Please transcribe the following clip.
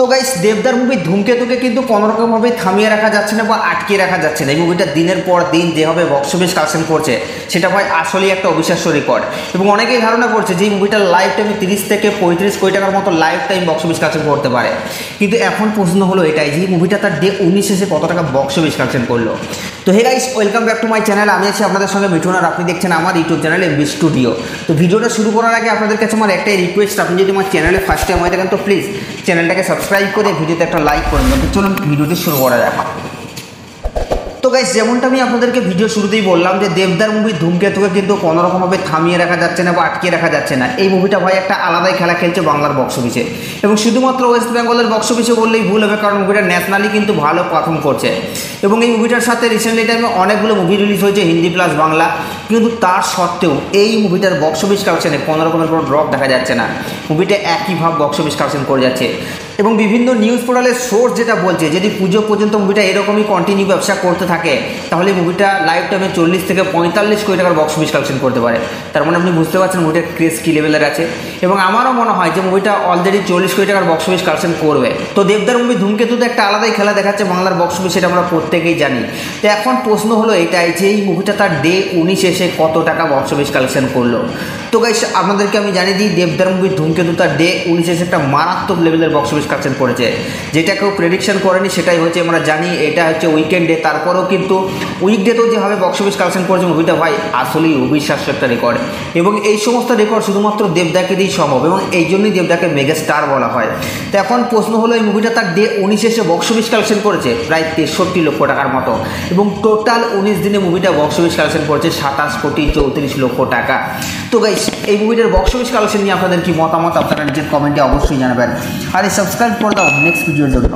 তো গাইস দেবদার মুভি ধূমকেতুকে কিন্তু কোনোরকমভাবে থামিয়ে রাখা যাচ্ছে না বা আটকে রাখা যাচ্ছে না। এই মুভিটা দিনের পর দিন যেভাবে বক্স অফিস কালেকশন করছে সেটা ভাই আসলেই একটা অবিশ্বাস্য রেকর্ড। এবং অনেকেই ধারণা করছে যে এই মুভিটা লাইফ টাইমে 30 থেকে 35 কোটি টাকার মতো life time box office collection করতে পারে। কিন্তু এখন প্রশ্ন হলো এটাই যে এই মুভিটা তার ডে 19 এসে কত টাকা বক্স অফিস কালেকশন করলো। তো hey guys, welcome back to my channel. আমি আছি আপনাদের সঙ্গে মিঠুন আর আপনি দেখছেন আমার ইউটিউব চ্যানেল এমবি স্টুডিও। তো ভিডিওটা শুরু করার আগে আপনাদের কাছে আমার একটাই রিকোয়েস্ট, আপনি যদি আমার চ্যানেলে ফার্স্ট টাইম হয়ে থাকেন তো প্লিজ চ্যানেলটাকে সাবস্ক্রাইব করে ভিডিওতে একটা লাইক করে দেবেন। চলুন ভিডিওটি শুরু করা যাক। তো গাইস, যেমনটা আমি আপনাদেরকে ভিডিও শুরুতেই বললাম যে দেবদার মুভি ধূমকেতুকে কিন্তু কোনোরকমভাবে থামিয়ে রাখা যাচ্ছে না বা আটকে রাখা যাচ্ছে না। এই মুভিটা ভাই একটা আলাদাই খেলা খেলছে বাংলার বক্স অফিসে, এবং শুধুমাত্র ওয়েস্ট বেঙ্গলের বক্স অফিসে বললেই ভুল হবে, কারণ মুভিটা ন্যাশনালি কিন্তু ভালো পারফর্ম করছে। এবং এই মুভিটার সাথে রিসেন্টলি টাইমে অনেকগুলো মুভি রিলিজ হয়েছে হিন্দি প্লাস বাংলা, কিন্তু তার সত্ত্বেও এই মুভিটার বক্স অফিস কালেকশনে কোনো রকমের কোনো ড্রপ দেখা যাচ্ছে না। মুভিটা একইভাবে বক্স অফিস কালেকশন করে যাচ্ছে। এবং বিভিন্ন নিউজ পোর্টালের সোর্স যেটা বলছে, যদি পুজো পর্যন্ত মুভিটা এরকমই কন্টিনিউ ব্যবসা করতে থাকে তাহলে মুভিটা লাইফ টাইমে 40 থেকে 45 কোটি টাকার বক্স অফিস কালেকশন করতে পারে। তার মানে আপনি বুঝতে পারছেন মুভিটার ক্রেজ কী লেভেলের আছে। এবং আমারও মনে হয় যে মুভিটা অলরেডি 40 কোটি টাকার বক্স অফিস কালেকশন করবে। তো দেবদার মুভি ধূমকেতুতে একটা আলাদাই খেলা দেখাচ্ছে বাংলার বক্স অফিস, সেটা আমরা প্রত্যেকেই জানি। তো এখন প্রশ্ন হলো এটাই যে এই মুভিটা তার ডে 19 এসে কত টাকা বক্স অফিস কালেকশন করলো। তো গাইস, আপনাদেরকে আমি জানিয়ে দিই দেবদার মুভি ধূমকেতু তার ডে 19 এসে একটা মারাত্মক লেভেলের বক্স অফিস কালেকশন করেছে, যেটা কেউ প্রেডিকশন করেনি। সেটাই হচ্ছে, আমরা জানি এটা হচ্ছে উইকেন্ডে, তারপরেও কিন্তু উইকডেতেও যেভাবে বক্স অফিস কালেকশন করেছে মুভিটা ভাই আসলেই অবিশ্বাস্য একটা রেকর্ড। এবং এই সমস্ত রেকর্ড শুধুমাত্র দেবদাকে দিয়েই সম্ভব, এবং এই জন্যই দেবদাকে মেগা স্টার বলা হয়। তো এখন প্রশ্ন হলো এই মুভিটা তার ডে 19 এসে বক্স অফিস কালেকশন করেছে প্রায় 63 লক্ষ টাকার মতো, এবং টোটাল 19 দিনে মুভিটা বক্স অফিস কালেকশন করেছে 27 কোটি 34 লক্ষ টাকা। তো গাইস, এই মুভিটার বক্স অফিস কালেকশন নিয়ে আপনাদের কি মতামত আপনারা নিজের কমেন্টে অবশ্যই জানাবেন। আর এই সাবস্ক্রাইব করে দাও নেক্সট ভিডিওর জন্য।